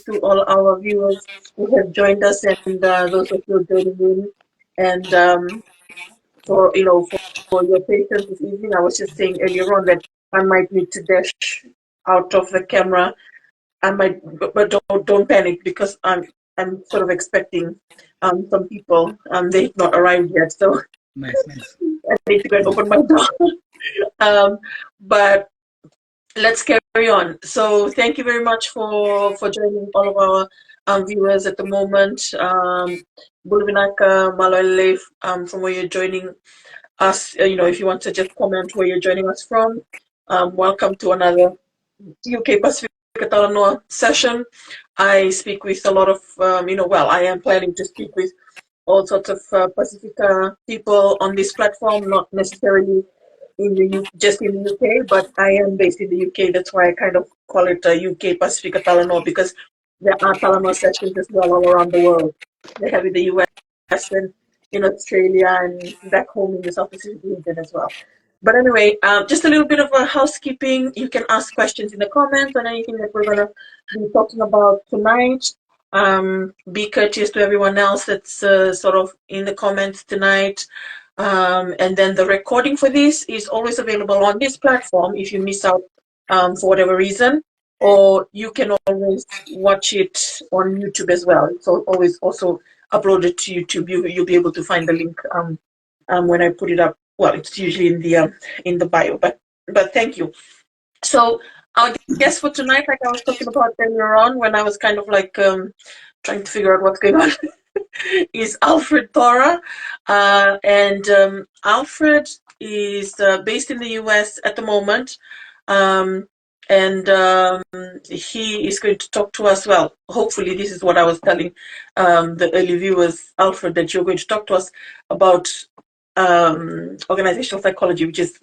to all our viewers who have joined us and those of you joining in. And for for your patience this evening. I was just saying earlier on that I might need to dash out of the camera. I might, but don't panic because I'm sort of expecting some people. They've not arrived yet, so Nice, nice. I need to go and open my door. But let's carry on. So thank you very much for joining all of our viewers at the moment. Bulvinaka, Malole, from where you're joining us. If you want to just comment where you're joining us from. Welcome to another UK Pasifika Talanoa session. I speak with a lot of, I am planning to speak with all sorts of Pasifika people on this platform, not necessarily just in the UK, but I am based in the UK. That's why I kind of call it UK Pasifika Talanoa, because there are Talanoa sessions as well all around the world. They have in the US and in Australia and back home in the South Pacific region as well. But anyway, just a little bit of a housekeeping. You can ask questions in the comments on anything that we're going to be talking about tonight. Be courteous to everyone else that's sort of in the comments tonight. And then the recording for this is always available on this platform if you miss out for whatever reason, or you can always watch it on YouTube as well. It's always also uploaded to YouTube. You'll be able to find the link when I put it up. Well, it's usually in the bio, but thank you. So our guest for tonight, like I was talking about earlier on, when I was kind of like trying to figure out what's going on, is Alfred Tora, and Alfred is based in the US at the moment, and he is going to talk to us. Well, hopefully, this is what I was telling the early viewers, Alfred, that you're going to talk to us about organizational psychology, which is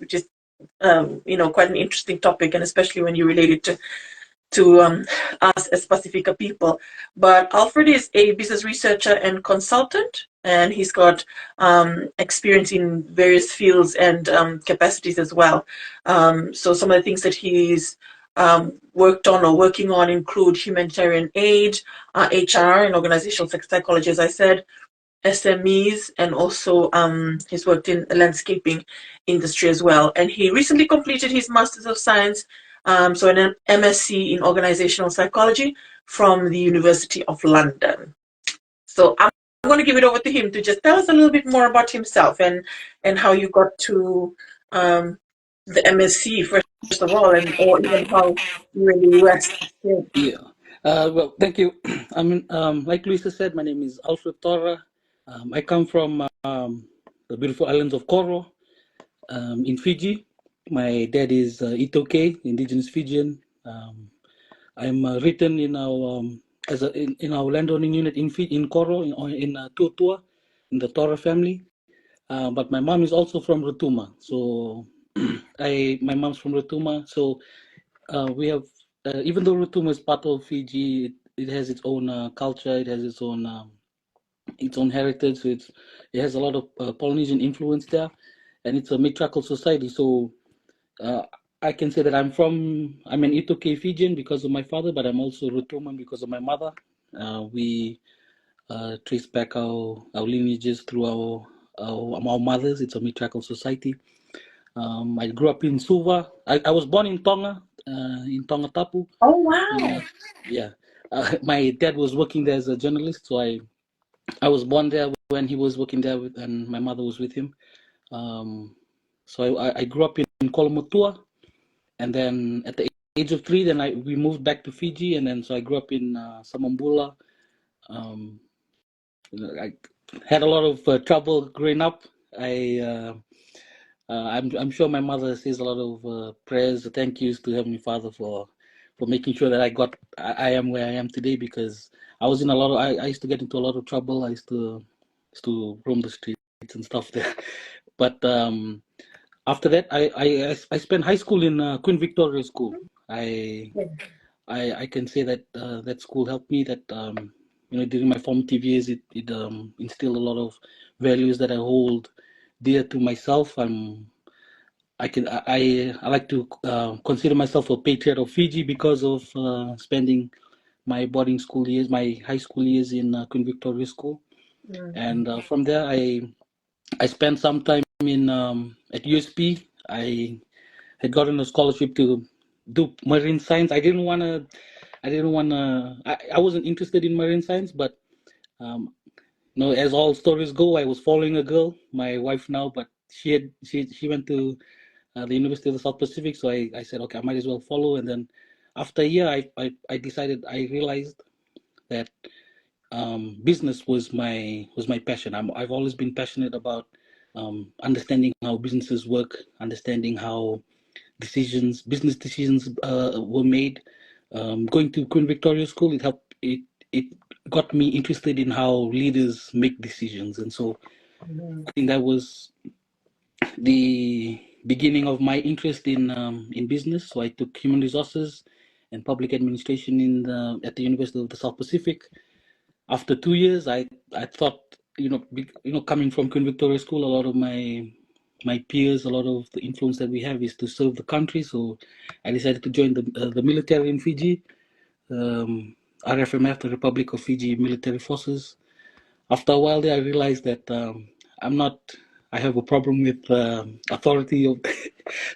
quite an interesting topic, and especially when you relate it to us as Pasifika people. But Alfred is a business researcher and consultant, and he's got experience in various fields and capacities as well. So some of the things that he's worked on or working on include humanitarian aid, HR, and organizational psychology, as I said, SMEs, and also he's worked in the landscaping industry as well. And he recently completed his Masters of Science, so an MSc in organizational psychology from the University of London. So I'm going to give it over to him to just tell us a little bit more about himself and how you got to the MSc first of all, or even how you're in the US. Yeah. Well, thank you. I mean, like Luisa said, my name is Alfred Tora. I come from the beautiful islands of Koro in Fiji. My dad is Itoke, indigenous Fijian. I'm written in our in our landowning unit in Koro in Tuatua, in the Tora family. But my mom is also from Rotuma, so my mom's from Rotuma. So we have, even though Rotuma is part of Fiji, it has its own culture. It has its own heritage. So it has a lot of Polynesian influence there, and it's a matriarchal society. So I can say that I'm an Itoke Fijian because of my father, but I'm also Rotuman because of my mother. We trace back our lineages through our mothers. It's a matriarchal society. I grew up in Suva. I was born in Tonga Tapu. Oh, wow. Yeah. My dad was working there as a journalist, so I was born there when he was working there, and my mother was with him. So I grew up in Kolomotua, and then at the age of 3, then we moved back to Fiji, and then so I grew up in Samambula. I had a lot of trouble growing up. I'm sure my mother says a lot of prayers, thank yous to Heavenly Father for making sure that I am where I am today, because I was in a lot of I used to get into a lot of trouble. I used to roam the streets and stuff there. But after that, I spent high school in Queen Victoria School. I can say that that school helped me. That during my formative years, it instilled a lot of values that I hold dear to myself. I like to consider myself a patriot of Fiji because of spending my boarding school years, my high school years in Queen Victoria School, and from there I spent some time in at USP. I had gotten a scholarship to do marine science. I wasn't interested in marine science, but um, as all stories go, I was following a girl, my wife now, but she went to the University of the South Pacific, so I said, okay, I might as well follow. And then after a year, I decided, I realized that business was my passion. I've always been passionate about understanding how businesses work, understanding how business decisions were made. Going to Queen Victoria School, it got me interested in how leaders make decisions, and so I think that was the beginning of my interest in business. So I took human resources and public administration at the University of the South Pacific. After 2 years, I thought, coming from Queen Victoria School, a lot of my peers, a lot of the influence that we have is to serve the country. So I decided to join the military in Fiji, RFMF, the Republic of Fiji Military Forces. After a while there, I realized that I'm not. I have a problem with authority.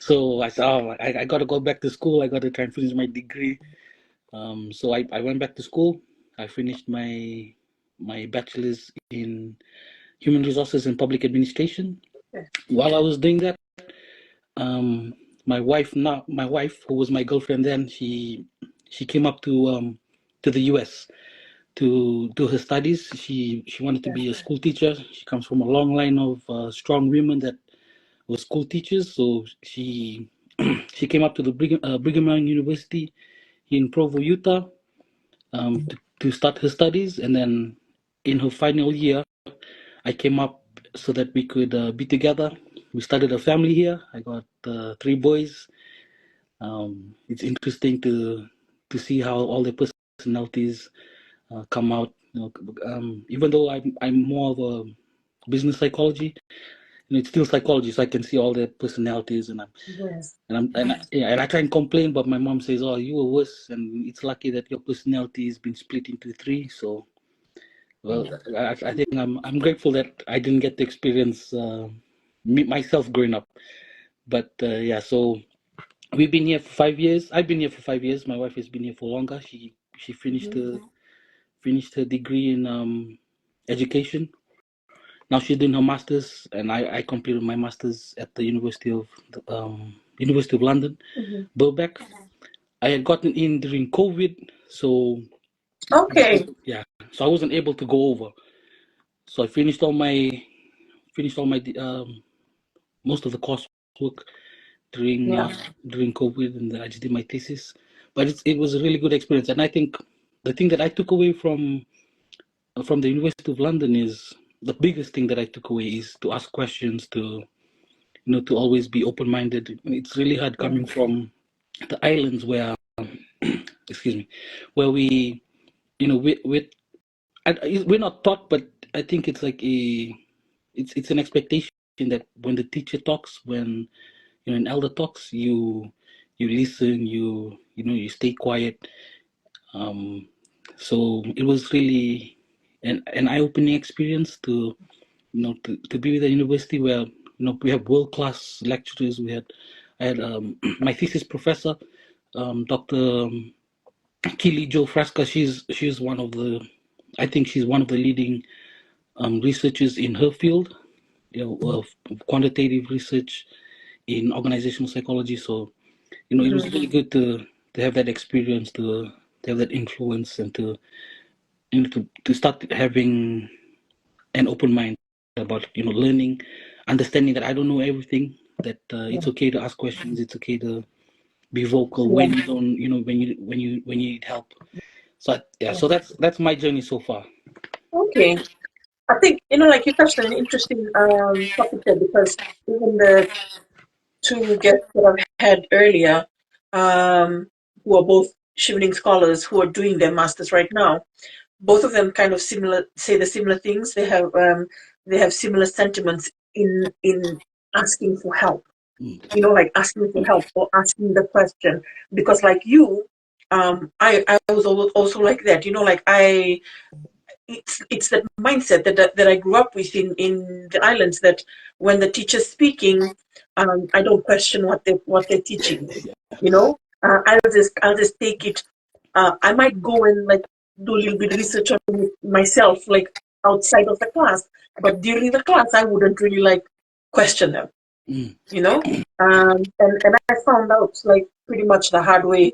So I said, oh, I got to go back to school. I got to try and finish my degree. So I went back to school. I finished my bachelor's in human resources and public administration. While I was doing that, um, my wife, who was my girlfriend then, she came up to the U.S. to do her studies. She wanted to be a school teacher. She comes from a long line of strong women that were school teachers. So she she came up to the Brigham Young University in Provo, Utah, to start her studies. And then in her final year, I came up so that we could be together. We started a family here. I got 3 boys. It's interesting to see how all the personalities come out. Even though I'm more of a business psychology, it's still psychology, so I can see all their personalities, and Yes. I try and complain, but my mom says, "Oh, you were worse," and it's lucky that your personality has been split into 3. So, well, I think I'm grateful that I didn't get to experience myself growing up. But yeah, so we've been here for 5 years. I've been here for 5 years. My wife has been here for longer. She finished her degree in education. Now she's doing her masters, and I completed my masters at the University of London, Birkbeck. I had gotten in during COVID, so Okay. yeah, so I wasn't able to go over. So I finished all my most of the coursework during Yeah. during COVID, and I just did my thesis. But it was a really good experience, and I think the thing that I took away from the University of London is the biggest thing that I took away is to ask questions, to always be open-minded. It's really hard coming from the islands where, excuse me, where we're not taught, but I think it's like it's an expectation that when the teacher talks, when an elder talks, you listen, you stay quiet. Um, so it was really an eye-opening experience to be with a university where we have world-class lecturers. I had my thesis professor, Dr. Kili Jo Frasca. She's one of the, I think she's one of the leading researchers in her field, of quantitative research in organizational psychology. So it was really good to have that experience, to have that influence, and to start having an open mind about learning, understanding that I don't know everything. That it's okay to ask questions. It's okay to be vocal Yeah. when you don't, when you need help. So yeah, so that's my journey so far. Okay. I think, like you touched on an interesting topic there, because even the two guests that I've had earlier, who are both shivering scholars who are doing their masters right now, both of them kind of say the similar things. They have similar sentiments in asking for help. Like asking for help or asking the question, because like you, I was also like that, like it's that mindset that I grew up with in the islands, that when the teacher's speaking, I don't question what they're teaching. I'll just take it. I might go and like do a little bit of research on it myself, like outside of the class, but during the class, I wouldn't really like question them. Mm. And I found out like pretty much the hard way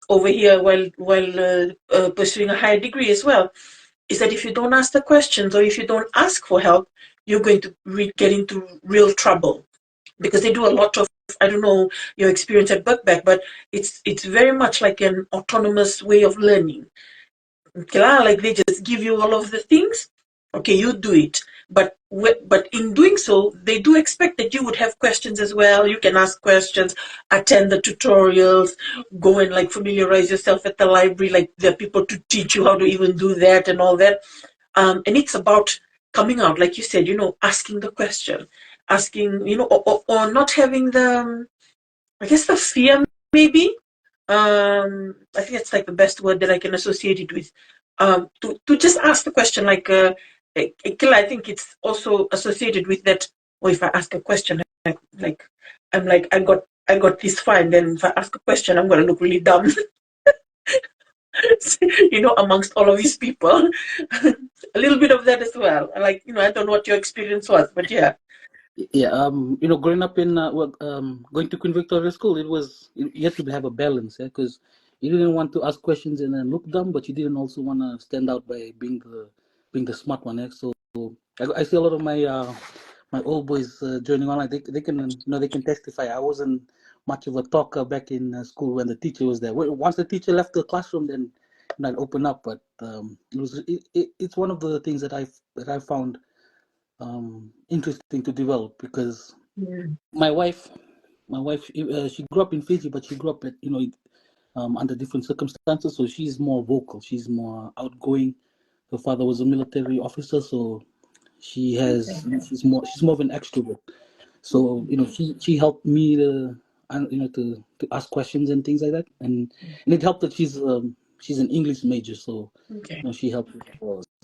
over here while pursuing a higher degree as well, is that if you don't ask the questions or if you don't ask for help, you're going to get into real trouble, because they do a lot of, I don't know your experience at Birkbeck, but it's very much like an autonomous way of learning. Like they just give you all of the things. Okay, you do it. But in doing so, they do expect that you would have questions as well. You can ask questions, attend the tutorials, go and like familiarize yourself at the library. Like there are people to teach you how to even do that and all that. And it's about coming out, like you said, asking the question, asking, or not having the, I guess, the fear, maybe. I think it's like the best word that I can associate it with. To just ask the question, like, Killa, I think it's also associated with that. Or if I ask a question, like I'm like, I got this fine. Then if I ask a question, I'm gonna look really dumb, amongst all of these people. A little bit of that as well. Like, I don't know what your experience was, but yeah. Yeah, growing up in going to Queen Victoria School, you had to have a balance, yeah, because you didn't want to ask questions and then look dumb, but you didn't also want to stand out by being the smart one, yeah. So I see a lot of my old boys joining on. Like they can they can testify. I wasn't much of a talker back in school when the teacher was there. Once the teacher left the classroom, then I'd open up. But it's one of the things that I found interesting to develop, because Mm. my wife, she grew up in Fiji, but she grew up at under different circumstances. So she's more vocal. She's more outgoing. Her father was a military officer, so she's more of an extrovert. So she helped me to ask questions and things like that, and it helped that she's an English major, so Okay. she helped with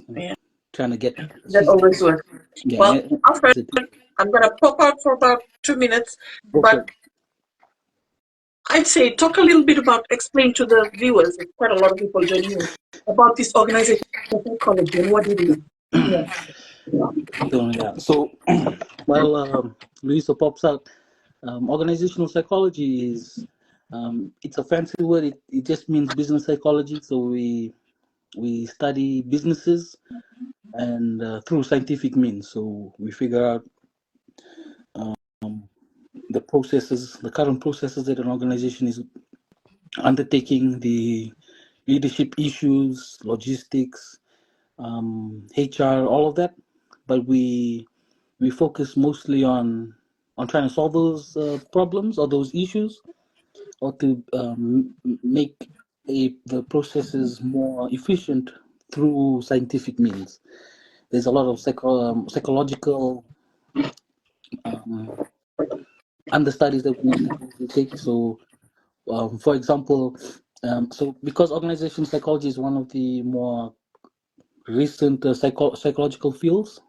Yeah, trying to get that she's always works. yeah Well, Alfred, I'm gonna pop out for about 2 minutes, go for but it. I'd say talk a little bit about, explain to the viewers, there's quite a lot of people joining in, about this organizational psychology and what it is. Yeah. So while Luisa pops out, organizational psychology is it's a fancy word. It just means business psychology. So we study businesses and through scientific means. So we figure out the current processes that an organization is undertaking, the leadership issues, logistics, HR, all of that. But we focus mostly on trying to solve those problems or those issues, or to make the processes more efficient through scientific means. There's a lot of psychological um, understudies that we need to take. So, for example, so because organization psychology is one of the more recent psychological fields,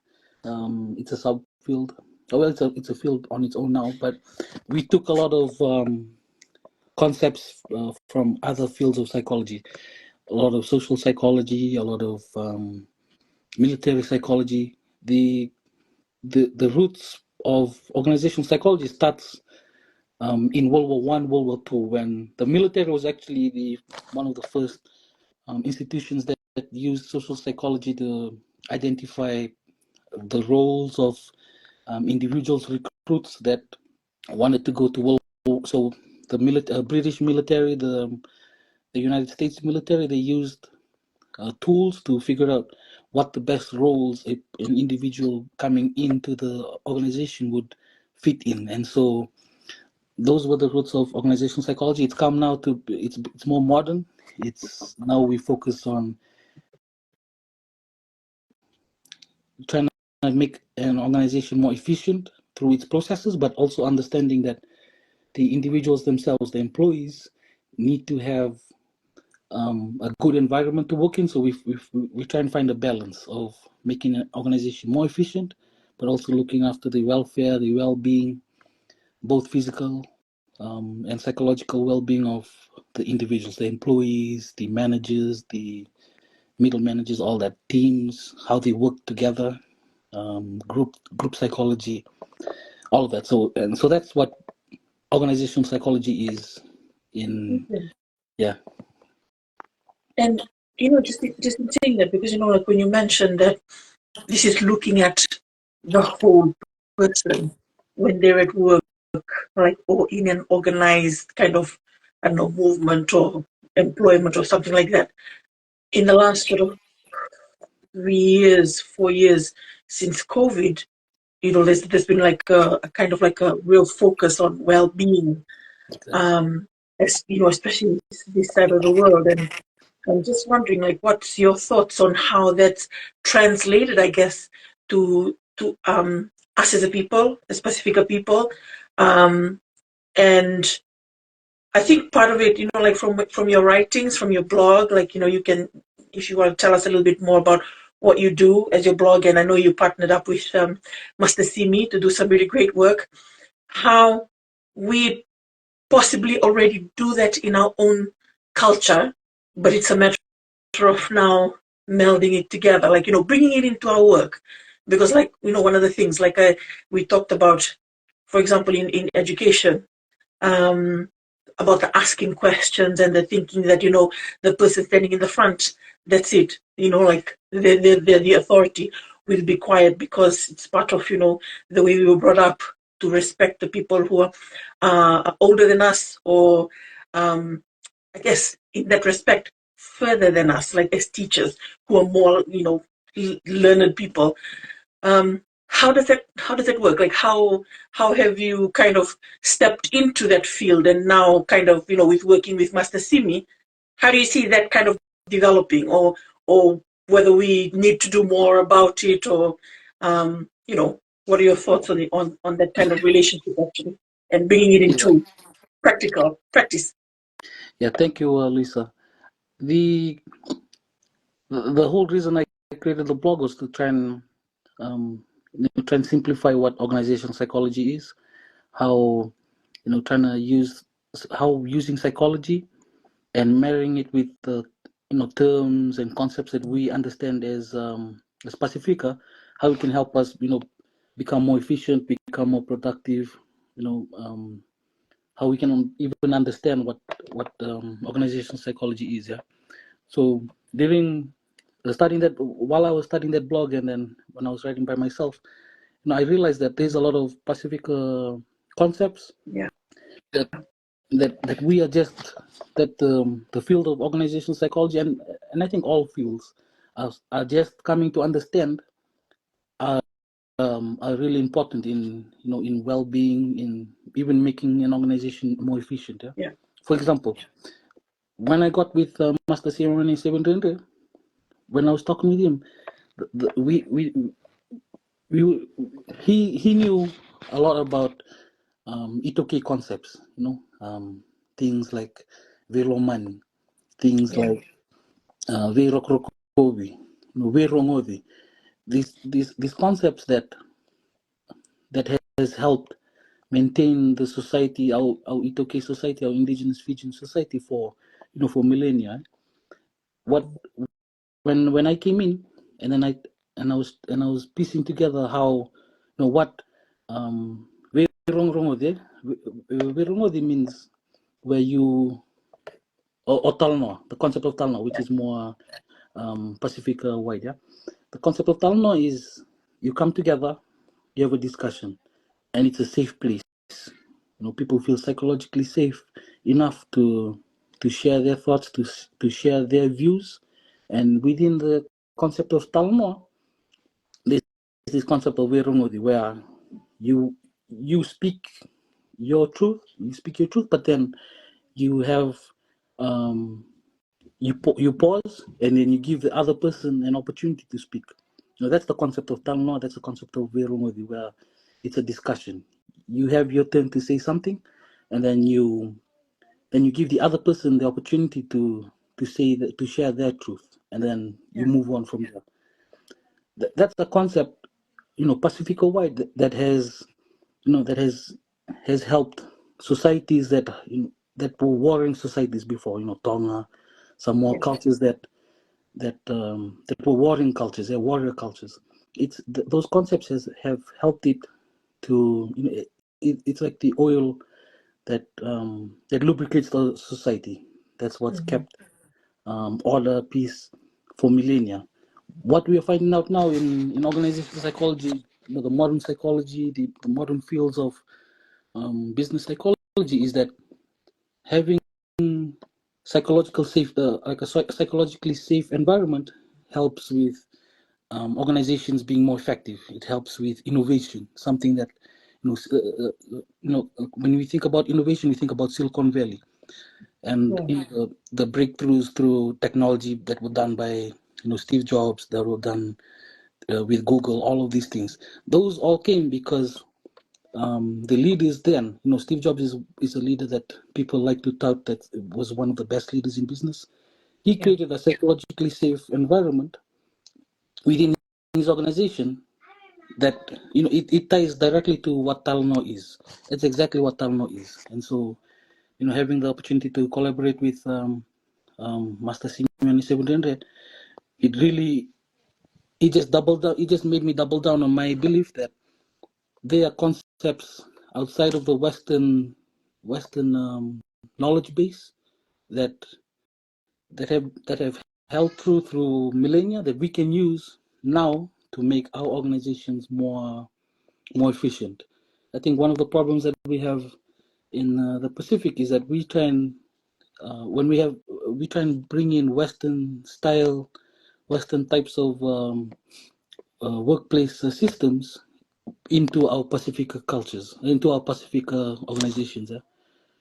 it's a subfield. Well, it's a field on its own now, but we took a lot of concepts from other fields of psychology, a lot of social psychology, a lot of military psychology. The roots of organizational psychology starts in World War One, World War Two, when the military was actually the one of the first institutions that used social psychology to identify the roles of individuals, recruits that wanted to go to World War. So the British military, the United States military, they used tools to figure out what the best roles an individual coming into the organization would fit in. And so those were the roots of organizational psychology. It's come now to it's more modern. It's now we focus on trying to make an organization more efficient through its processes, but also understanding that the individuals themselves, the employees, need to have a good environment to work in. So we try and find a balance of making an organization more efficient, but also looking after the welfare, the well-being, both physical and psychological well-being of the individuals, the employees, the managers, the middle managers, all that, teams, how they work together, group psychology, all of that. So that's what organizational psychology is in. Okay. Yeah. And just in saying that, because like when you mentioned that this is looking at the whole person when they're at work, like, or in an organized kind of, I don't know, movement or employment or something like that. In the last sort of 3 years, 4 years since COVID, there's been like a kind of like a real focus on well-being, especially in this side of the world. And I'm just wondering, like, what's your thoughts on how that's translated, I guess, to us as a people, as Pasifika people, and I think part of it, like from your writings, from your blog, like you can, if you want to tell us a little bit more about what you do as your blog, and I know you partnered up with Master Simi to do some really great work. How we possibly already do that in our own culture, but it's a matter of now melding it together, like bringing it into our work, because like one of the things like we talked about, for example, in education, um, about the asking questions and the thinking that the person standing in the front, that's it, like the authority will be quiet because it's part of the way we were brought up to respect the people who are older than us, or I guess in that respect further than us, like as teachers who are more learned people. How does that work? Like how have you kind of stepped into that field, and now kind of with working with Master Simi, how do you see that kind of developing, or whether we need to do more about it, or what are your thoughts on that kind of relationship actually, and bringing it Yeah. into practical practice? Yeah. Thank you, Lisa. The the whole reason I created the blog was to um, try and simplify what organizational psychology is, how trying to use how using psychology and marrying it with the terms and concepts that we understand as Pasifika, how it can help us become more efficient, become more productive, how we can even understand what organizational psychology is. Yeah. So during studying that, while I was studying that blog, and then when I was writing by myself, I realized that there's a lot of Pasifika concepts Yeah. that that we are just that the field of organizational psychology, and I think all fields are just coming to understand, are really important in in well-being, in even making an organization more efficient. Yeah. Yeah. For example, when I got with Master Ceremony 700, when I was talking with him, we he knew a lot about Itoke concepts, things like Veloman, things Yeah. like Verokrokovi, Verongodi. These concepts that has helped maintain the society, our Itoke society, our indigenous Fijian society for for millennia. What when I came in, and then I was piecing together how what Verongodi means, where you, or Talanoa, the concept of Talanoa, which is more Pacifica wide. Yeah, the concept of Talanoa is you come together, you have a discussion, and it's a safe place. People feel psychologically safe enough to share their thoughts, to share their views, and within the concept of Talanoa, there's this concept of Verumodi, where you you speak you speak your truth, but then you have um, you pause, and then you give the other person an opportunity to speak. That's the concept of Talanoa. That's the concept of Verumodi, where it's a discussion. You have your turn to say something, and then you give the other person the opportunity to say that, to share their truth, and then you move on from there. That's the concept, Pacifica wide, that has, that has helped societies that, that were warring societies before, Tonga, some more cultures that were warring cultures, they're warrior cultures. Those concepts have helped it to, it's like the oil that lubricates the society. That's what's kept order, peace for millennia. What we are finding out now in organizational psychology, the modern psychology, the modern fields of business psychology, is that having psychological safe, like a psychologically safe environment, helps with organizations being more effective. It helps with innovation, something that when we think about innovation, we think about Silicon Valley and the breakthroughs through technology that were done by Steve Jobs, that were done with Google. All of these things, those all came because the leaders then, Steve Jobs is a leader that people like to tout that was one of the best leaders in business. He created a psychologically safe environment within his organization that it ties directly to what Talanoa is. That's exactly what Talanoa is. And so, having the opportunity to collaborate with Master Simeon 700, it really, it just made me double down on my belief that there are concepts outside of the Western knowledge base that have held through millennia, that we can use now to make our organizations more efficient. I think one of the problems that we have in the Pacific is that we try and we try and bring in Western style, Western types of workplace systems into our Pacifica cultures, into our Pacifica organizations,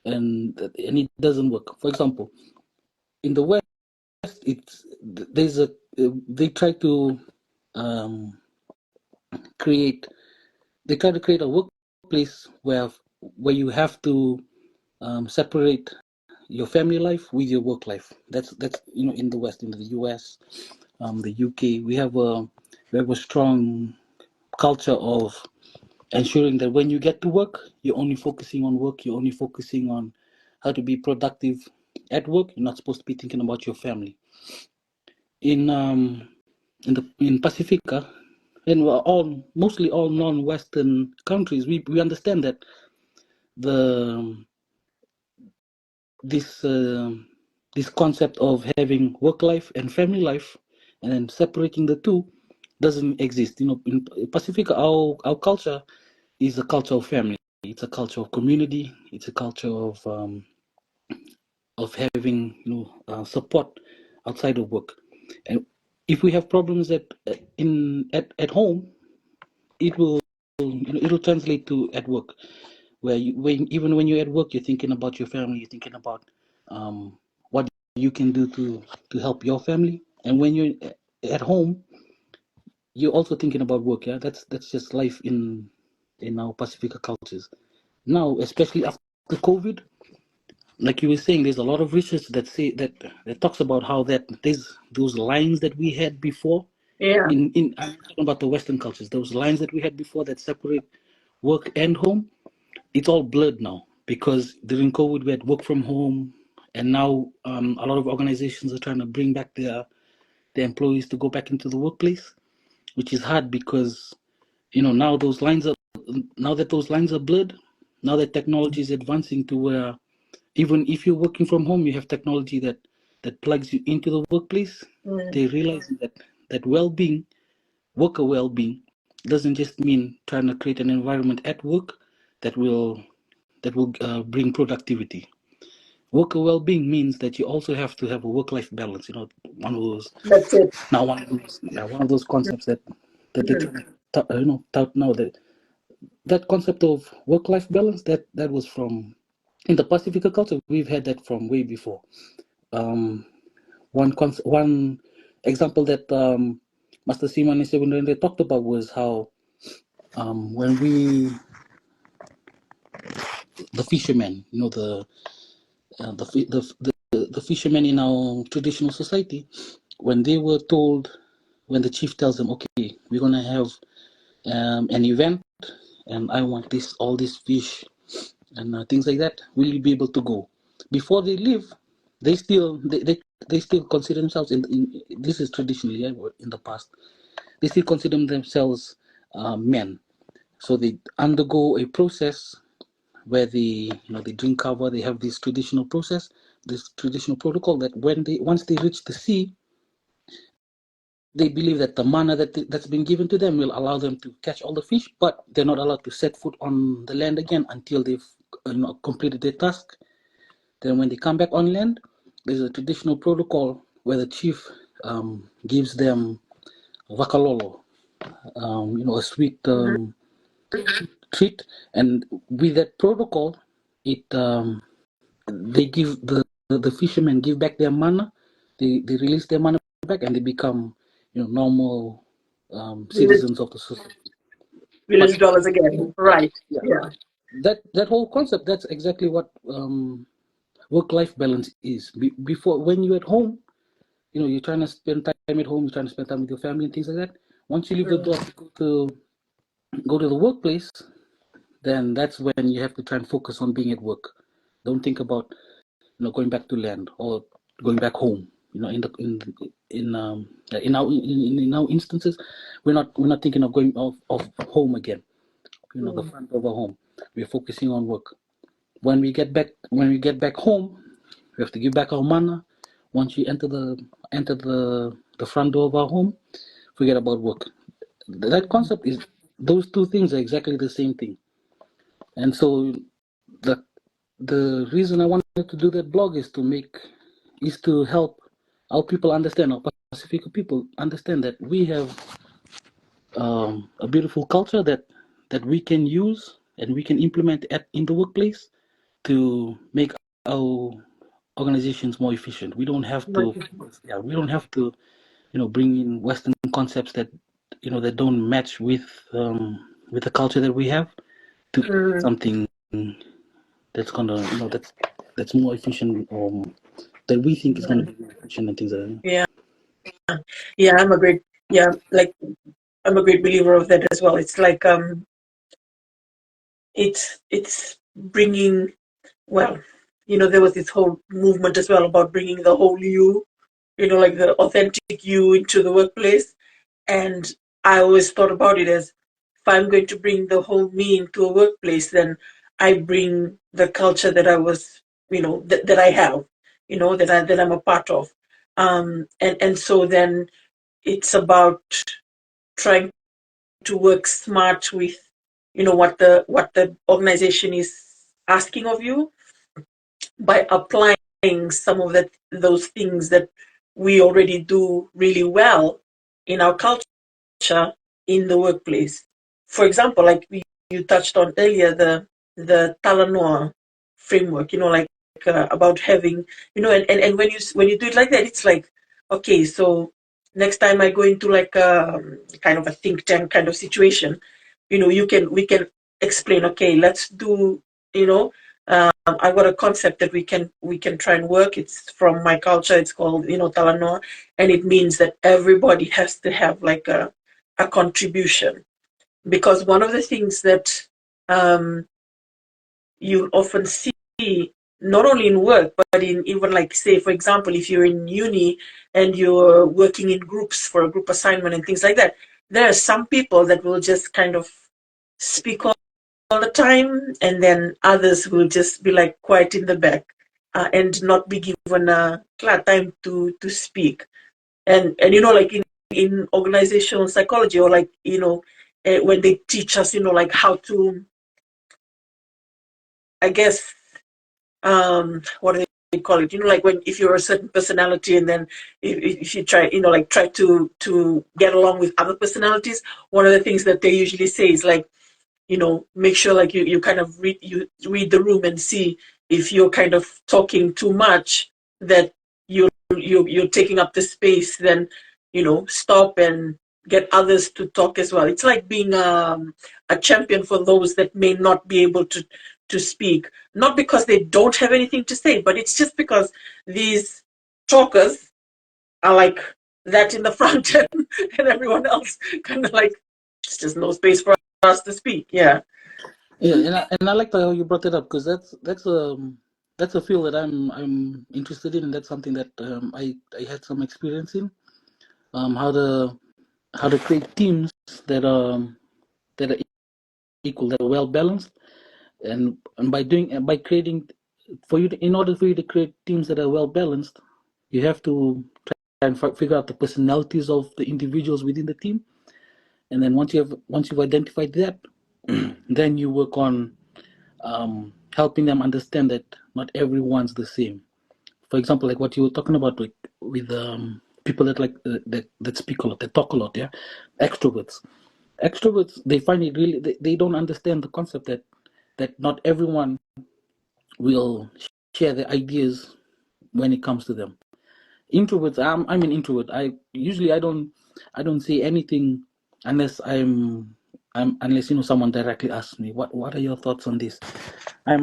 and it doesn't work. For example, in the West, it's there's a they try to um, create they try to create a workplace where you have to separate your family life with your work life. That's in the West, in the US, the UK, we have a strong culture of ensuring that when you get to work, you're only focusing on work. You're only focusing on how to be productive at work. You're not supposed to be thinking about your family. In Pacifica, and mostly all non-Western countries, we understand that the this this concept of having work life and family life and then separating the two doesn't exist. In Pacifica, our culture is a culture of family. It's a culture of community. It's a culture of having support outside of work. And if we have problems at home, it will it'll translate to at work, where even when you're at work, you're thinking about your family. You're thinking about what you can do to help your family. And when you're at home, you're also thinking about work. Yeah, that's just life in our Pacifica cultures. Now, especially after COVID, like you were saying, there's a lot of research that talks about how that there's those lines that we had before. I'm talking about the Western cultures. Those lines that we had before that separate work and home, it's all blurred now because during COVID we had work from home, and now a lot of organizations are trying to bring back their employees to go back into the workplace, which is hard because now that those lines are blurred, now that technology is advancing to where even if you're working from home, you have technology that plugs you into the workplace. They realize that well-being, worker well-being, doesn't just mean trying to create an environment at work that will bring productivity. Worker well-being means that you also have to have a work-life balance. One of those That's it. now one of those concepts that they tout now, that concept of work-life balance, that was from in the Pacific culture. We've had that from way before. One example that Master Simon and they talked about was how when the fishermen, the the fishermen in our traditional society, when they were told, when the chief tells them, okay, we're gonna have an event, and I want all these fish and things like that. Will you be able to go? Before they leave, they still consider themselves in this is traditionally, yeah, in the past. They still consider themselves men. So they undergo a process where they drink cover. They have this traditional process, this traditional protocol that once they reach the sea, they believe that the mana that's been given to them will allow them to catch all the fish, but they're not allowed to set foot on the land again until they've completed their task. Then when they come back on land, there's a traditional protocol where the chief gives them vakalolo, a sweet treat, and with that protocol, it they give the fishermen give back their mana, they release their mana back, and they become normal Village, citizens of the society. But village dwellers again. Right. yeah, Yeah. that whole concept, that's exactly what work-life balance is. Before, when you're at home, you're trying to spend time at home, you're trying to spend time with your family and things like that. Once you leave the door to go to the workplace, then that's when you have to try and focus on being at work. Don't think about going back to land or going back home. In our instances, we're not thinking of going off home again. The front of our home. We're focusing on work. When we get back home, we have to give back our mana. Once you enter the front door of our home, forget about work. That concept is, those two things are exactly the same thing. And so the reason I wanted to do that blog is to help our people understand, our Pasifika people understand that we have a beautiful culture that we can use and we can implement in the workplace to make our organizations more efficient. We don't have to, yeah, we don't have to, bring in Western concepts that don't match with the culture that we have to something that's gonna, that's more efficient, that we think is gonna be more efficient and things like that. Yeah. Yeah. I'm a great believer of that as well. It's like it's bringing, well, there was this whole movement as well about bringing the whole you, like the authentic you into the workplace. And I always thought about it as, if I'm going to bring the whole me into a workplace, then I bring the culture that I was, that I have, that I'm a part of. And so then it's about trying to work smart with, what the organization is asking of you, by applying some of those things that we already do really well in our culture in the workplace. For example, like you touched on earlier, the Talanoa framework, about having, and when you do it like that, it's like, okay, so next time I go into like a kind of a think tank kind of situation, we can explain, okay, let's do, I've got a concept that we can try and work. It's from my culture. It's called, Talanoa, and it means that everybody has to have like a contribution, because one of the things that you often see, not only in work, but in even, like, say, for example, if you're in uni and you're working in groups for a group assignment and things like that, there are some people that will just kind of speak all the time, and then others will just be like quiet in the back, and not be given a clear time to speak. And like in organizational psychology, or like, when they teach us, like how to, I guess, what do they call it, like when, if you're a certain personality, and then if you try, like try to get along with other personalities, one of the things that they usually say is like, make sure like you kind of read the room and see if you're kind of talking too much, that you're taking up the space, then stop and get others to talk as well. It's like being a champion for those that may not be able to speak, not because they don't have anything to say, but it's just because these talkers are like that in the front end, and everyone else kind of like, it's just no space for us to speak. Yeah. Yeah, and I like how you brought it up, because that's a field that I'm interested in, and that's something that I had some experience in. How to create teams that that are equal, that are well balanced, and by creating, in order for you to create teams that are well balanced, you have to try and figure out the personalities of the individuals within the team, and then once you've identified that, then you work on helping them understand that not everyone's the same. For example, like what you were talking about with people that that speak a lot, that talk a lot, yeah, extroverts. Extroverts, they find it really, they don't understand the concept that not everyone will share their ideas when it comes to them. Introverts, I'm an introvert. I don't say anything unless unless someone directly asks me what are your thoughts on this. I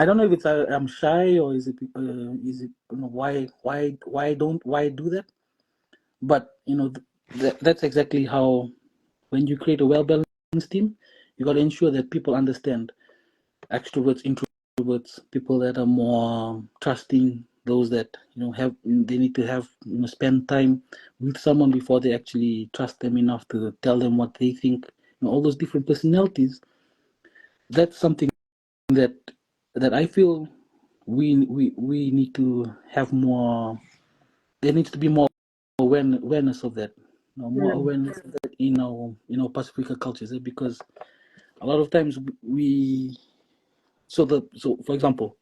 don't know if I'm shy, or is it why I do that. But that's exactly how, when you create a well balanced team, you got to ensure that people understand extroverts, introverts, people that are more trusting, those that they need to have spend time with someone before they actually trust them enough to tell them what they think. All those different personalities. That's something that I feel we need to have more. There needs to be more awareness of that. More Mm. awareness of that in our Pasifika cultures, because a lot of times so for example,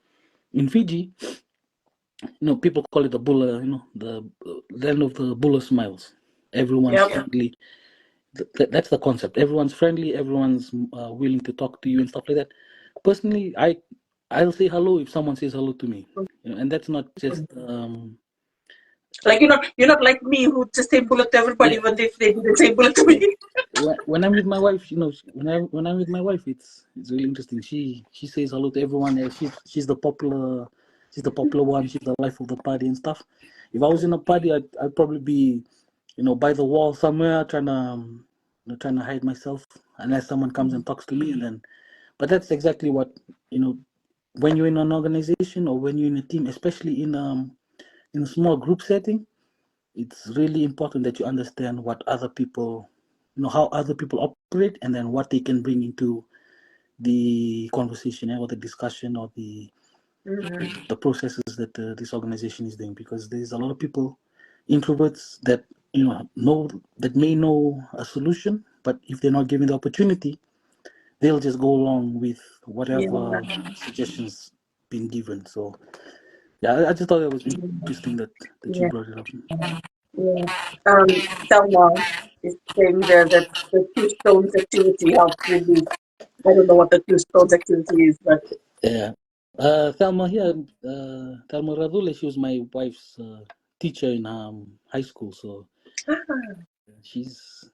in Fiji, people call it the bulla, the land of the bulla smiles. Everyone's Yep. friendly. That's the concept. Everyone's friendly. Everyone's willing to talk to you and stuff like that. Personally, I'll say hello if someone says hello to me, and that's not just Like you're not like me who just say bullet to everybody, yeah. even if they didn't say bullet to me. When I'm with my wife, when I'm with my wife, it's really interesting. She says hello to everyone. She's the popular, one. She's the life of the party and stuff. If I was in a party, I'd probably be, by the wall somewhere, trying to hide myself unless someone comes and talks to me, and then. But that's exactly what when you're in an organization, or when you're in a team, especially in a small group setting, it's really important that you understand what other people, how other people operate, and then what they can bring into the conversation, or the discussion, or Mm-hmm. the processes that this organization is doing. Because there's a lot of people, introverts, that that may know a solution, but if they're not given the opportunity, they'll just go along with Yeah. whatever suggestions being given. So yeah, I just thought it was interesting that you Yeah. brought it up. Yeah. Selma is saying there that the two stones activity helps with this. I don't know what the two stones activity is, but Yeah. Thelma here, Thelma Radule, she was my wife's teacher in high school. So she's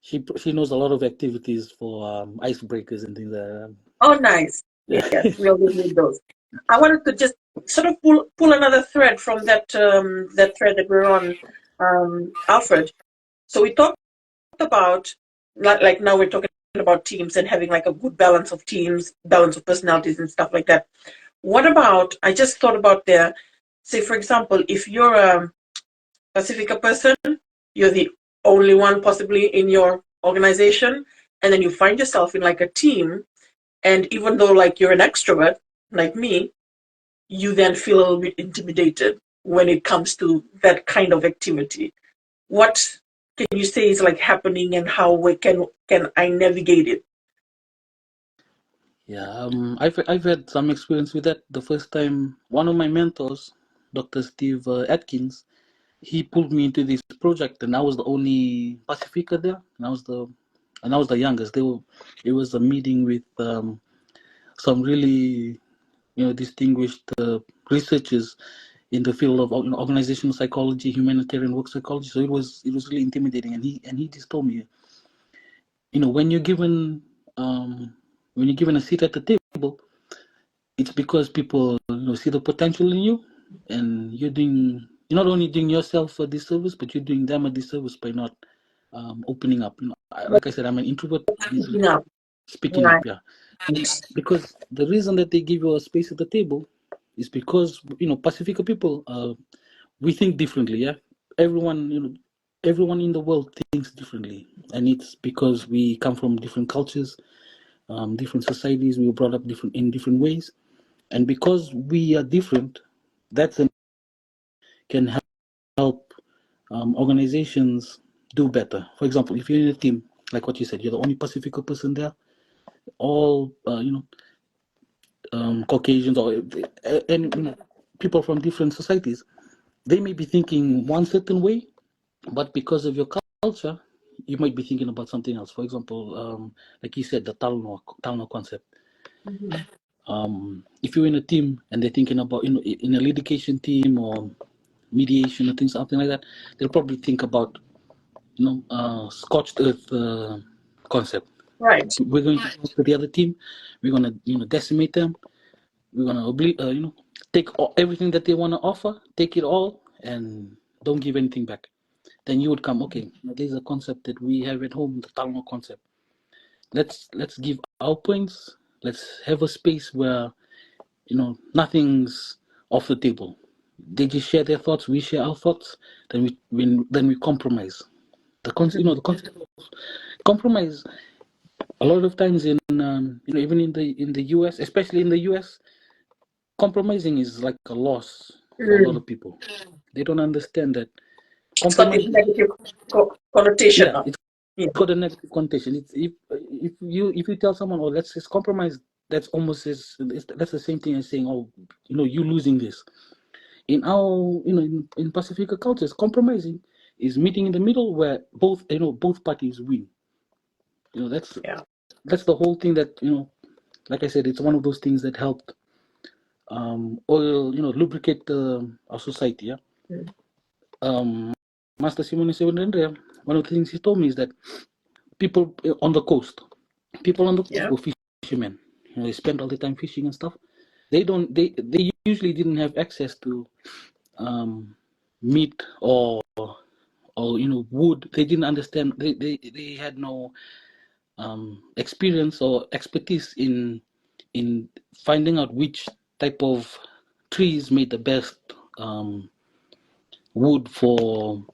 she knows a lot of activities for icebreakers and things like that. oh, nice. Yeah. Yes, we always need those. I wanted to just sort of pull another thread from that thread that we're on, Alfred. So we talked about, like now we're talking about teams and having like a good balance of teams, balance of personalities and stuff like that. What about, I just thought about there, say for example, if you're a Pacifica person, you're the only one possibly in your organization, and then you find yourself in like a team, and even though like you're an extrovert like me, you then feel a little bit intimidated when it comes to that kind of activity. What can you say is like happening, and how can I navigate it? Yeah, I've had some experience with that. The first time, one of my mentors, Dr. Steve Atkins, he pulled me into this project, and I was the only Pacifica there, and I was the youngest. It was a meeting with some really distinguished researchers in the field of organizational psychology, humanitarian work psychology. So it was really intimidating, and he just told me, when you're given a seat at the table, it's because people see the potential in you, and you're not only doing yourself a disservice, but you're doing them a disservice by not opening up. Like I said, I'm an introvert. Easily Yeah. speaking Right. up, yeah. And because the reason that they give you a space at the table is because Pacifica people, we think differently, yeah. Everyone, everyone in the world thinks differently, and it's because we come from different cultures, different societies. We were brought up in different ways, and because we are different, that's can help organizations do better. For example, if you're in a team, like what you said, you're the only Pacifica person there, all Caucasians or any people from different societies, they may be thinking one certain way, but because of your culture, you might be thinking about something else. For example, like you said, the Talanoa concept. Mm-hmm. If you're in a team and they're thinking about, in a litigation team or mediation or things, something like that, they'll probably think about, scorched earth concept. Right. We're going to go to the other team. We're going to, decimate them. We're going to, take everything that they want to offer, take it all, and don't give anything back. Then you would come, okay, there's a concept that we have at home, the Talanoa concept. Let's give our points. Let's have a space where nothing's off the table. They just share their thoughts, we share our thoughts, then we compromise. The concept of compromise. A lot of times even in the US, especially in the US, compromising is like a loss for a lot Mm. of people. They don't understand that It's got this compromise. negative connotation Yeah, now. it's Yeah. got a negative connotation. It's if you tell someone, oh, let's just compromise, that's almost that's the same thing as saying, oh, you losing this. In our in Pacifica cultures, compromising is meeting in the middle where both parties win. That's Yeah. the whole thing that like I said, it's one of those things that helped oil lubricate our society. Yeah. Mm. um Master Simone Sevendrende, one of the things he told me is that people on the coast people on the coast Yeah. were fishermen. They spent all the time fishing and stuff. They usually didn't have access to meat or wood. They didn't understand. They had no experience or expertise in finding out which type of trees made the best wood for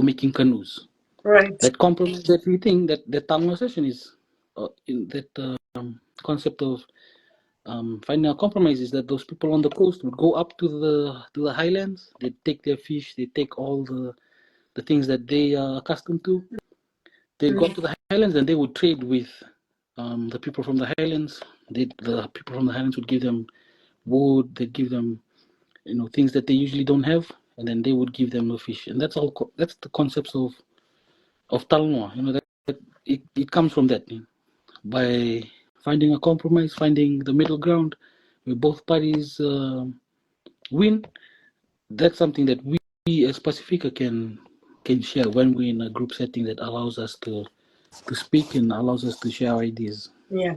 making canoes. Right. That compromise that we think that the conversation is in that concept of finding a compromise is that those people on the coast would go up to the highlands. They take their fish. They take all the things that they are accustomed to. They'd go Mm. up to the highlands and they would trade with the people from the highlands. The people from the highlands would give them wood. They'd give them things that they usually don't have, and then they would give them a fish. And that's all. That's the concepts of Talanoa. That it comes from that. By finding a compromise, finding the middle ground where both parties win. That's something that we as Pacifica can share when we're in a group setting that allows us to speak and allows us to share our ideas. Yeah.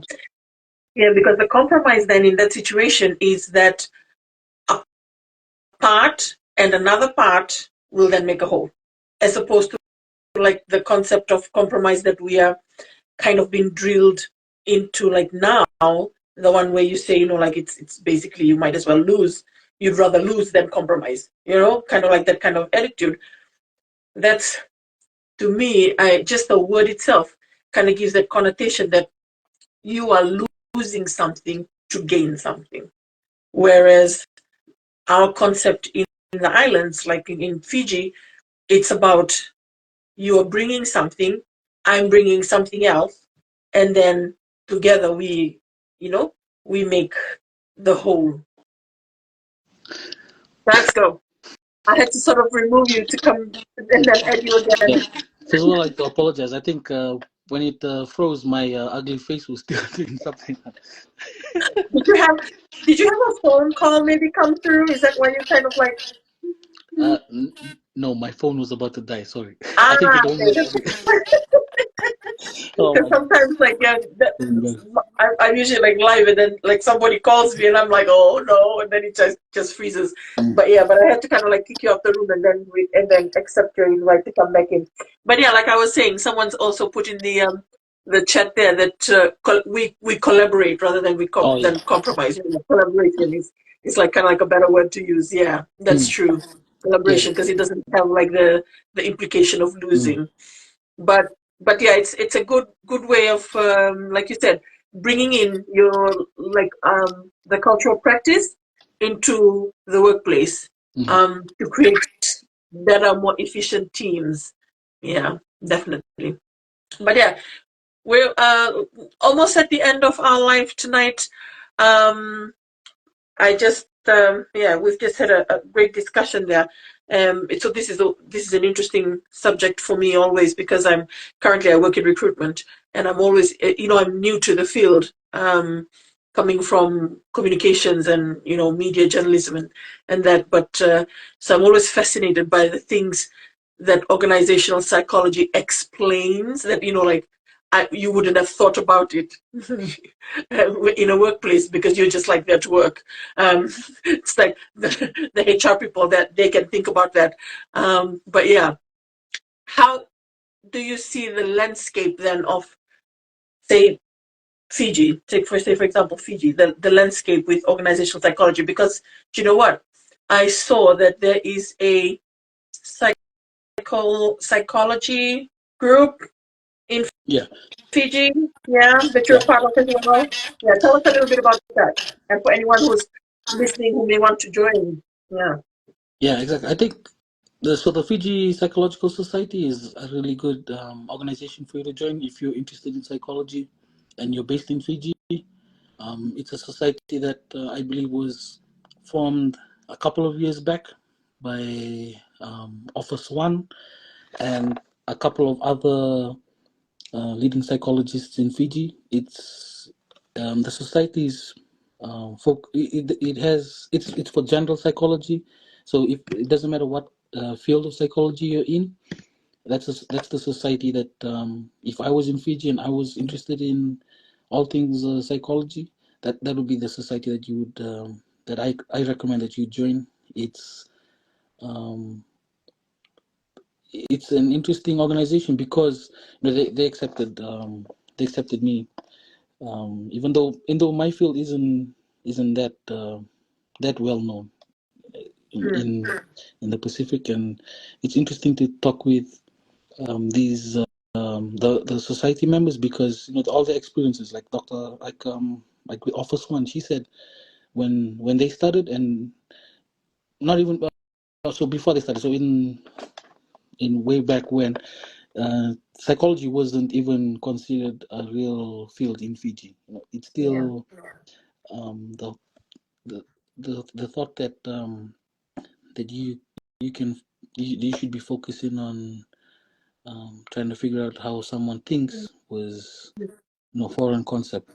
Yeah, because the compromise then in that situation is that a part and another part will then make a whole, as opposed to like the concept of compromise that we are kind of being drilled into like now, the one where you say, like it's basically you might as well lose. You'd rather lose than compromise, kind of like that kind of attitude. That's, to me, just the word itself kind of gives that connotation that you are losing something to gain something. Whereas our concept in the islands, like in Fiji, it's about you are bringing something, I'm bringing something else, and then together we make the whole. Let's go. I had to sort of remove you to come and then add you Yeah. again. First of all, I'd like to apologize. I think when it froze, my ugly face was still doing something. Did you have did you have a phone call maybe come through? Is that why you're kind of like No, my phone was about to die. Sorry. I think ah it okay. almost. So Because sometimes, like, yeah, I'm usually like live, and then like somebody calls me, and I'm like, oh no, and then it just freezes. But yeah, but I had to kind of like kick you off the room, and then accept your invite to come back in. But yeah, like I was saying, someone's also put in the chat there that we collaborate rather than than compromise. You know, collaboration is like kind of like a better word to use. Yeah, that's true. yes. Collaboration, because it doesn't have like the implication of losing. But yeah, it's a good way of like you said, bringing in your like the cultural practice into the workplace to create better, more efficient teams. Yeah, definitely. But yeah, we're almost at the end of our life tonight. Um, I just yeah, we've just had a great discussion there. So this is an interesting subject for me always, because I work in recruitment, and I'm always I'm new to the field, coming from communications and media journalism and that. But so I'm always fascinated by the things that organizational psychology explains that like you wouldn't have thought about it in a workplace, because you're just like there to work. It's like the HR people that they can think about that. But yeah, how do you see the landscape then of, say, Fiji? Say for example Fiji, the landscape with organizational psychology, because you know what? I saw that there is a psychology group in Yeah. Fiji, yeah, that you're Yeah. part of as well. Yeah, tell us a little bit about that. And for anyone who's listening who may want to join. Yeah. Yeah, exactly. I think the Fiji Psychological Society is a really good organization for you to join if you're interested in psychology and you're based in Fiji. It's a society that I believe was formed a couple of years back by Office One and a couple of other leading psychologists in Fiji. It's the society is it's for general psychology. So if it doesn't matter what field of psychology you're in, that's the society that if I was in Fiji and I was interested in all things psychology, that would be the society that you would that I recommend that you join. Um, it's an interesting organization because they accepted me, even though my field isn't that well known Mm. in the Pacific. And it's interesting to talk with these the society members, because all the experiences, like like with Office One, she said when they started, and not even so before they started, so in way back when, psychology wasn't even considered a real field in Fiji. It's Yeah. still the, the thought that that you can you should be focusing on trying to figure out how someone thinks was foreign concept.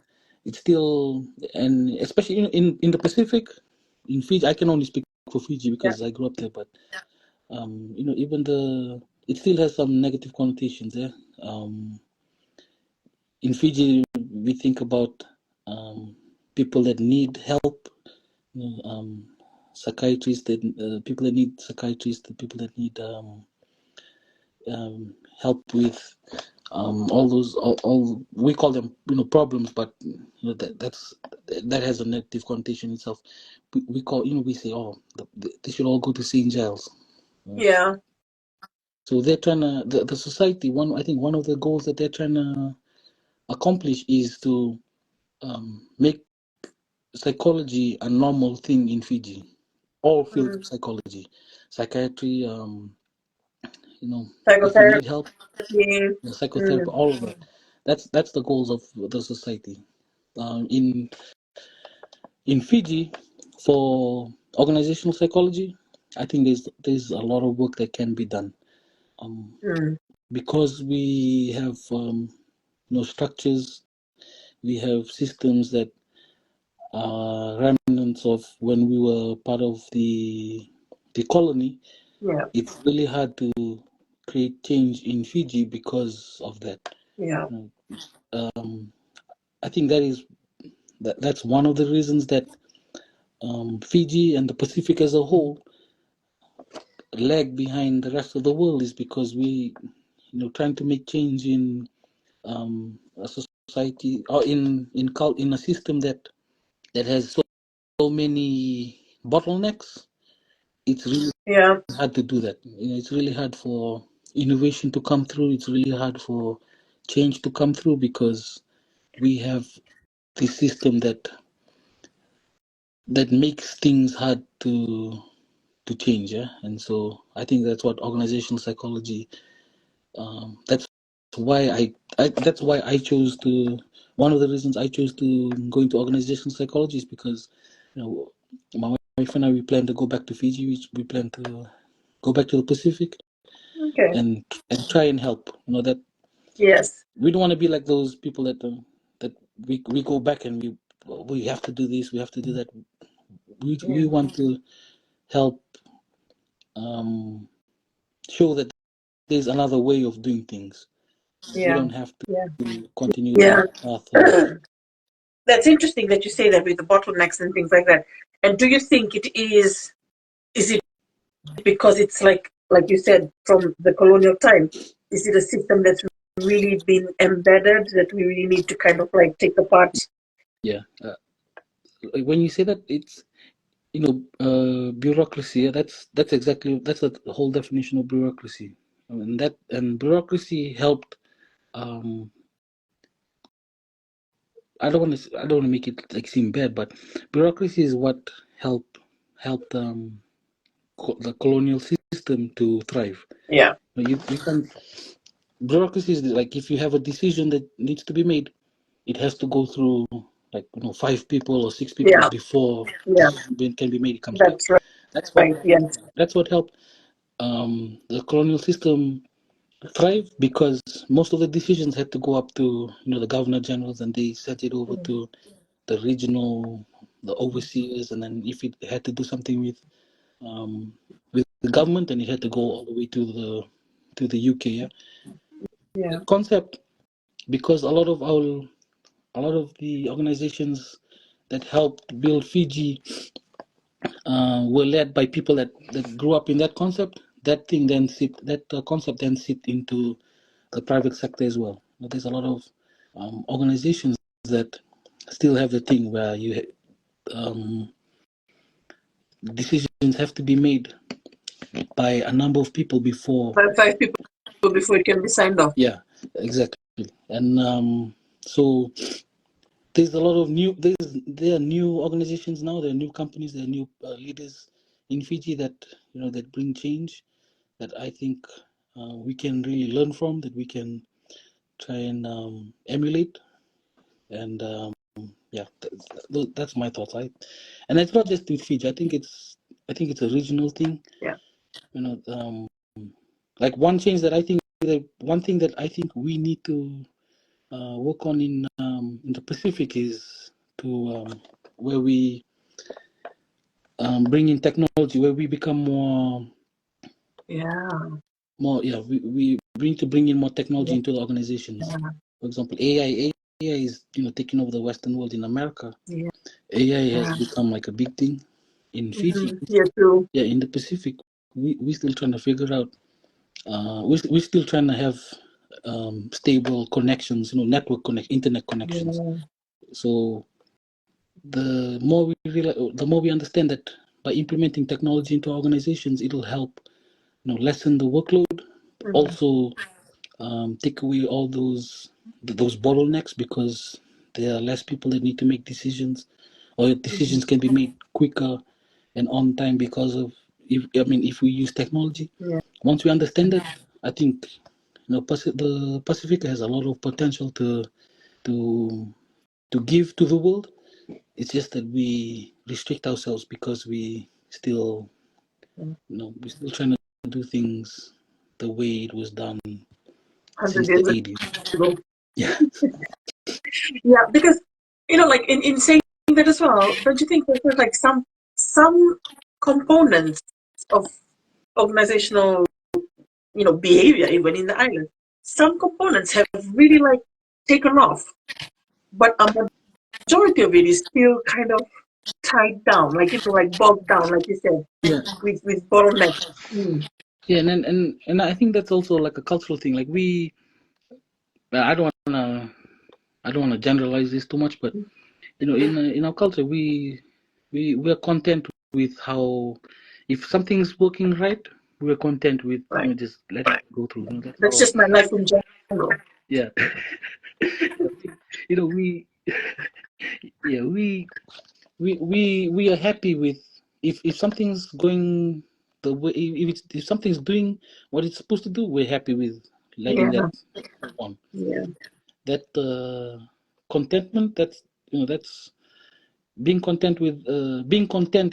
It's still, and especially in the Pacific, in Fiji. I can only speak for Fiji Yeah. because I grew up there, but even it still has some negative connotations there. In Fiji, we think about people that need help, psychiatrists, that people that need psychiatrists, the people that need help with all we call them problems, but that has a negative connotation itself. We call we say, oh, they should all go to St. Giles. Yeah. So they're trying to the society. I think one of the goals that they're trying to accomplish is to make psychology a normal thing in Fiji. All fields of psychology, psychiatry, if you Psychotherapy. need help, psychotherapy, Mm. all of that. That's the goals of the society. In Fiji, for organizational psychology, I think there's a lot of work that can be done. Mm. Because we have structures, we have systems that are remnants of when we were part of the colony. Yeah. It's really hard to create change in Fiji because of that. Yeah. I think that's one of the reasons that Fiji and the Pacific as a whole lag behind the rest of the world, is because we, trying to make change in a society, or in a system that has so many bottlenecks. It's really hard to do that. It's really hard for innovation to come through. It's really hard for change to come through, because we have this system that makes things hard to change. Yeah, and so I think that's what organizational psychology. That's why that's why I chose to. One of the reasons I chose to go into organizational psychology is because, my wife and I, we plan to go back to Fiji. We plan to go back to the Pacific, Okay. and try and help. That Yes. we don't want to be like those people that we go back and we have to do this, we have to do that. We want to help show that there's another way of doing things. We don't have to continue that path. That's interesting that you say that with the bottlenecks and things like that. And do you think it is it because it's like you said, from the colonial time? Is it a system that's really been embedded that we really need to kind of like take apart? Yeah. When you say that, it's bureaucracy. Yeah, that's the whole definition of bureaucracy. And bureaucracy helped. I don't want to make it like seem bad, but bureaucracy is what helped the colonial system to thrive. Yeah. You can Bureaucracy is like, if you have a decision that needs to be made, it has to go through, like, 5 people or 6 people before it can be made. It comes back. That's right. That's what helped the colonial system thrive, because most of the decisions had to go up to the governor generals, and they sent it over to the regional, the overseers, and then if it had to do something with the government, and it had to go all the way to the UK. The concept, because a lot of the organizations that helped build Fiji were led by people that grew up in that concept. That concept then seeped into the private sector as well. But there's a lot of organizations that still have the thing where decisions have to be made by a number of people before. By 5 people before it can be signed off. Yeah, exactly. And so there's a lot of there are new organizations now. There are new companies. There are new leaders in Fiji that that bring change, that I think we can really learn from, that we can try and emulate. And yeah, that's my thoughts. And it's not just with Fiji. I think it's a regional thing. Yeah. Like one thing that I think we need to work on in the Pacific is to where we bring in technology, where we become more. We need to bring in more technology into the organizations. For example, AI is taking over the Western world. In America, AI has become like a big thing. In Fiji, in the Pacific, we still trying to figure out. We're still trying to have stable connections, internet connections. So the more we understand that by implementing technology into organizations, it'll help lessen the workload. Also, take away all those bottlenecks, because there are less people that need to make decisions, or decisions can be made quicker and on time because of if we use technology. Once we understand that, I think the Pacifica has a lot of potential to give to the world. It's just that we restrict ourselves because we still we're still trying to do things the way it was done since the 80s. Yeah. Yeah, because like in saying that as well, don't you think that there's like some components of organizational behavior even in the island? Some components have really like taken off, but a majority of it is still kind of tied down, like like bogged down, like you said, Yeah, with bottlenecks. Mm. yeah, and I think that's also like a cultural thing. Like we, I don't wanna generalize this too much, but in our culture, we are content with how, if something's working right, we're content with Right. just let it go through. That's That's how. just my life in general. Yeah. We yeah we are happy with, if something's going the way, if something's doing what it's supposed to do, we're happy with letting that Yeah. move on. Yeah. That contentment, that's being content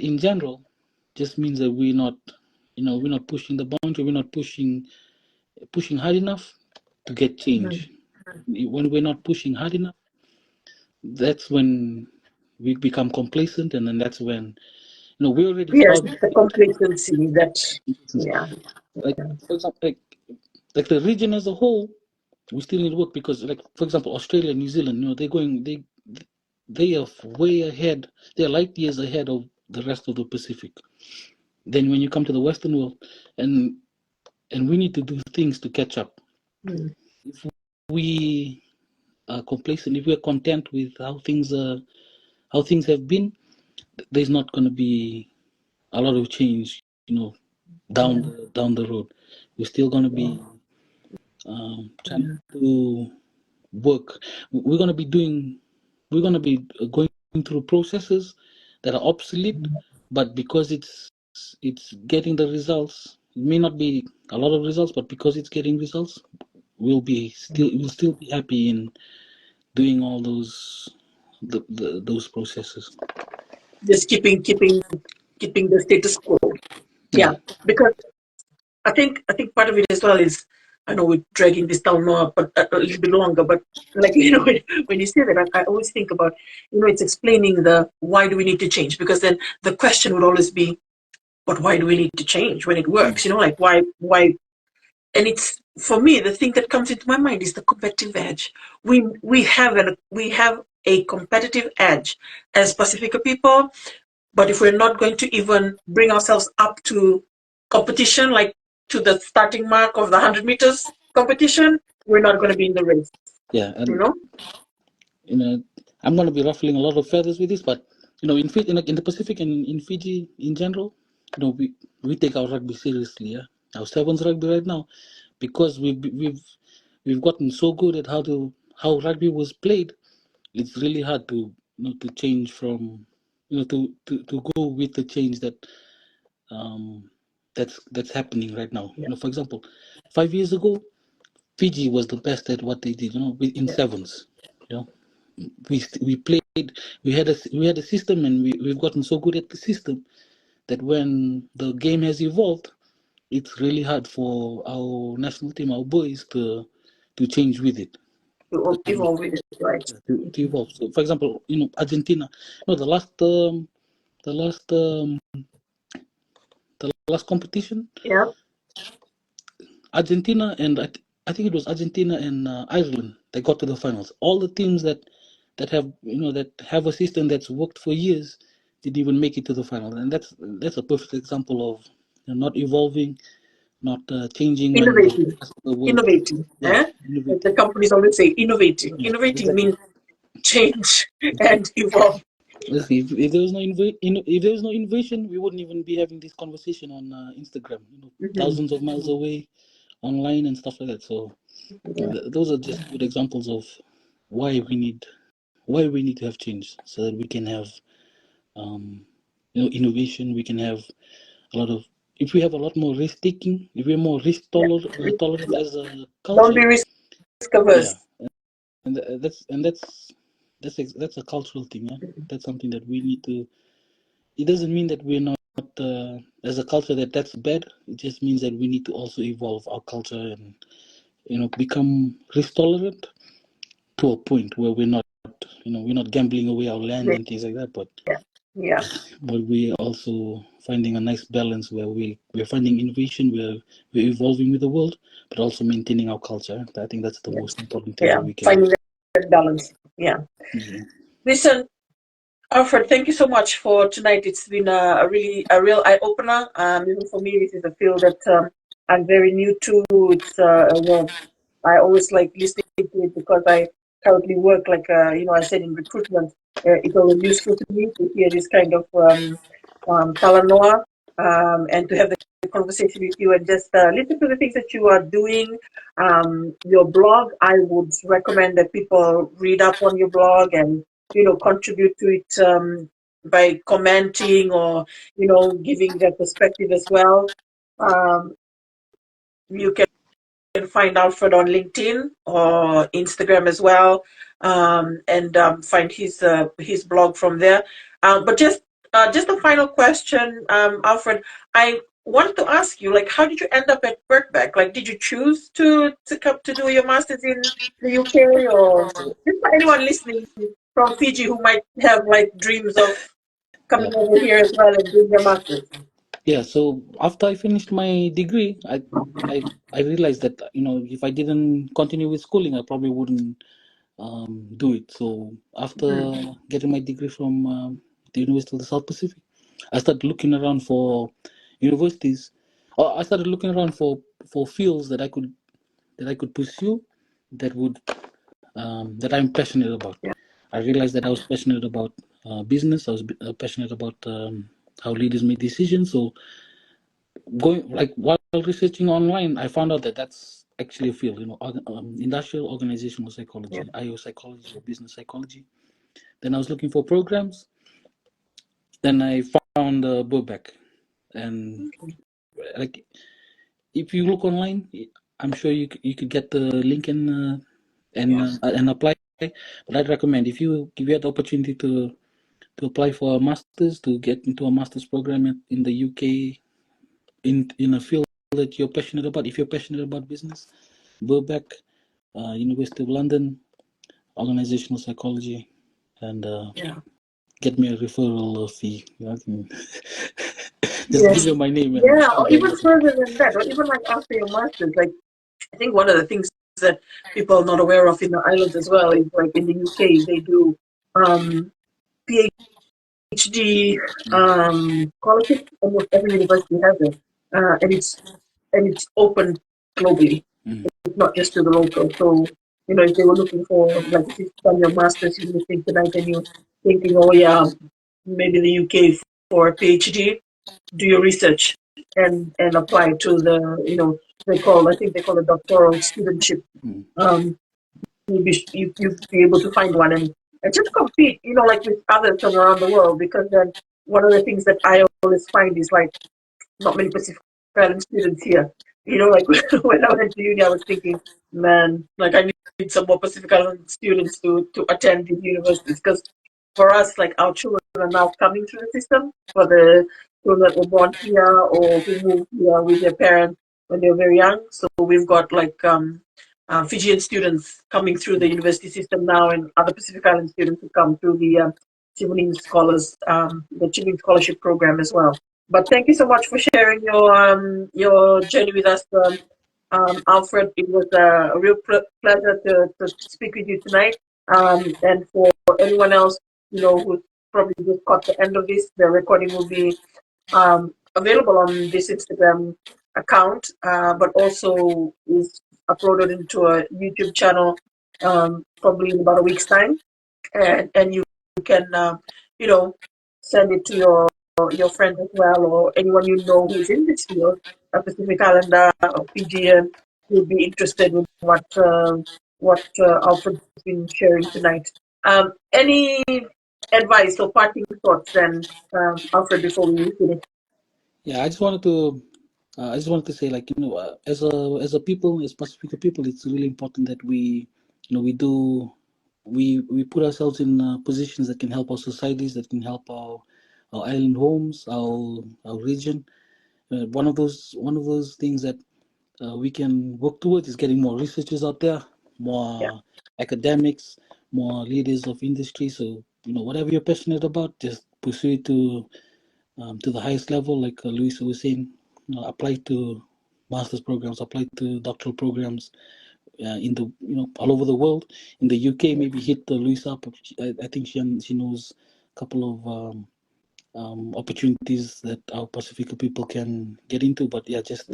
in general, just means that we're not pushing the boundary, we're not pushing hard enough to get Mhm. change. When we're not pushing hard enough, that's when we become complacent, and then that's when we already Yes, struggle. the complacency that, yeah. Like, for example, like the region as a whole, we still need work, because, like, for example, Australia and New Zealand, they are way ahead. They are light years ahead of the rest of the Pacific. Then when you come to the Western world, and we need to do things to catch up. Mm. If we are complacent, if we are content with how things have been, there's not going to be a lot of change, Yeah. down the road. We're still going to Yeah. be trying to work. We're going to be doing. We're going to be going through processes that are obsolete, but because it's getting the results. It may not be a lot of results, but because it's getting results, we'll still be happy in doing all those processes. Just keeping the status quo. Yeah, Yeah, because I think part of it as well is, I know we're dragging this down more, but a little bit longer. But like when you say that, I always think about, it's explaining the why do we need to change, because then the question would always be, but why do we need to change when it works? Like why. And it's, for me, the thing that comes into my mind is the competitive edge. We have a competitive edge as Pacifica people, but if we're not going to even bring ourselves up to competition, like to the starting mark of the 100 meters competition, we're not going to be in the race, yeah, you and know? you know, I'm going to be ruffling a lot of feathers with this, but in the Pacific and in Fiji in general, we take our rugby seriously. Yeah, our sevens rugby right now, because we've gotten so good at how rugby was played. It's really hard to change from, to go with the change um that's happening right now. Yeah, For example, 5 years ago, Fiji was the best at what they did. In yeah. sevens. You know, we played. We had a system, and we've gotten so good at the system that when the game has evolved, it's really hard for our national team, our boys, to change with it, To evolve with it, right? to evolve. So, for example, Argentina. The last um, the last competition, Yeah. Argentina and I think it was Argentina and Ireland. They got to the finals. All the teams that have a system that's worked for years didn't even make it to the final, and that's a perfect example of not evolving, not changing when the Innovating. rest of the world. Innovating. Yeah, Like the innovating. companies always say, innovating. Yeah, Innovating exactly. means change and evolve. If there was no innovation, we wouldn't even be having this conversation on Instagram. Hmm. Thousands of miles away, online and stuff like that. So Yeah. those are just good examples of why we need to have change, so that we can have um, innovation. We can have a lot of if we have a lot more risk taking, if we're more risk Yeah. tolerant Yeah. as a Don't culture. be risk Yeah, averse. that's a cultural thing. Yeah, that's something that we need to. It doesn't mean that we're not as a culture that's bad. It just means that we need to also evolve our culture and become risk tolerant to a point where we're not gambling away our land Yeah. and things like that, but Yeah. we're also finding a nice balance where we're finding innovation, we're evolving with the world, but also maintaining our culture. I think that's the Yeah. most important thing Yeah. that we can do. Finding balance. Yeah. Listen, Alfred, thank you so much for tonight. It's been a real eye opener. Even for me, this is a field that I'm very new to. It's I always like listening to it because I currently work like I said in recruitment. It's always useful to me to hear this kind of Talanoa and to have the conversation with you and just listen to the things that you are doing. Your blog, I would recommend that people read up on your blog and contribute to it by commenting or giving their perspective as well. You can find Alfred on LinkedIn or Instagram as well, and find his blog from there. But just a final question, Alfred. I want to ask you, like, how did you end up at Birkbeck? Like, did you choose to come to do your masters in the UK, or just for anyone listening from Fiji who might have like dreams of coming over here as well and doing their masters? Yeah, so after I finished my degree, I realized that if I didn't continue with schooling, I probably wouldn't do it. So after getting my degree from the University of the South Pacific, I started looking around for universities. Or I started looking around for fields that I could pursue that would that I'm passionate about. Yeah, I realized that I was passionate about business. I was passionate about how leaders make decisions. So going like while researching online, I found out that that's actually a field. Industrial organizational yeah, psychology, IO psychology, or business psychology. Then I was looking for programs. Then I found Burbeck, and like if you look online, I'm sure you could get the link yeah, and apply. But I'd recommend if you had the opportunity to apply for a master's, to get into a master's program in the UK in a field that you're passionate about. If you're passionate about business, Burbeck, University of London, organizational psychology, and yeah. get me a referral fee. Just give Yes. me my name and Yeah, I'll or get even it. further than that, or even like after your masters, like I think one of the things that people are not aware of in the islands as well is like in the UK they do um, PhD scholarships. Almost every university has it, and it's open globally. Mm. It's not just to the local. So if they were looking for like if you've done your masters, you're listening tonight and you're thinking, oh yeah, maybe the UK for a PhD, do your research and apply to I think they call it doctoral studentship. Mm. Um, you'll be able to find one and just compete, like with others from around the world, because then one of the things that I always find is like not many Pacific Island students here. Like when I went to uni, I was thinking, man, like I need some more Pacific Island students to attend these universities, because for us, like our children are now coming through the system for the children that were born here or who moved here with their parents when they were very young. So we've got like Fijian students coming through the university system now, and other Pacific Island students who come through the the Children's Scholarship Program as well. But thank you so much for sharing your journey with us, Alfred. It was a real pleasure to speak with you tonight. And for anyone else, who probably just caught the end of this, the recording will be available on this Instagram account, but also is uploaded into a YouTube channel probably in about a week's time, and you can send it to your friends as well, or anyone you know who's in this field, a Pacific Islander or Fijian, who'll be interested in what Alfred's been sharing tonight. Any advice or parting thoughts then, Alfred, before we finish? Yeah, I just wanted to say, like, as a people, as Pacifica people, it's really important that we put ourselves in positions that can help our societies, that can help our island homes, our region. One of those things that we can work towards is getting more researchers out there, Yeah, more academics, more leaders of industry. So whatever you're passionate about, just pursue it to the highest level. Like Luisa was saying, apply to master's programs, apply to doctoral programs, in the all over the world. In the UK, maybe hit Luisa up. I think she knows a couple of opportunities that our Pacifica people can get into. But yeah, just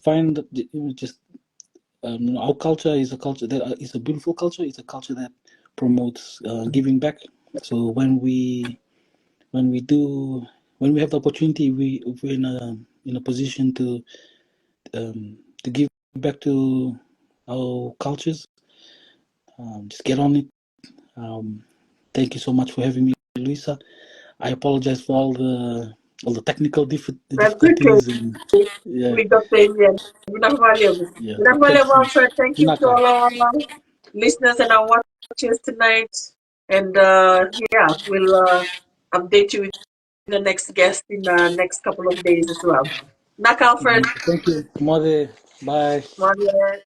find just our culture is a culture that is a beautiful culture. It's a culture that promotes giving back. So when we do when we have the opportunity, we're in a position to give back to our cultures. Just get on it. Thank you so much for having me, Luisa. I apologize for all the technical That's okay. difficulties and yeah, We got the Indian. yeah. Enough Thanks. valuable, Alfred. Thank you to Naka. all our listeners and our watchers tonight. And yeah, we'll update you with the next guest in the next couple of days as well. Nak Alfred. Thank you. Mother. Bye. Maria.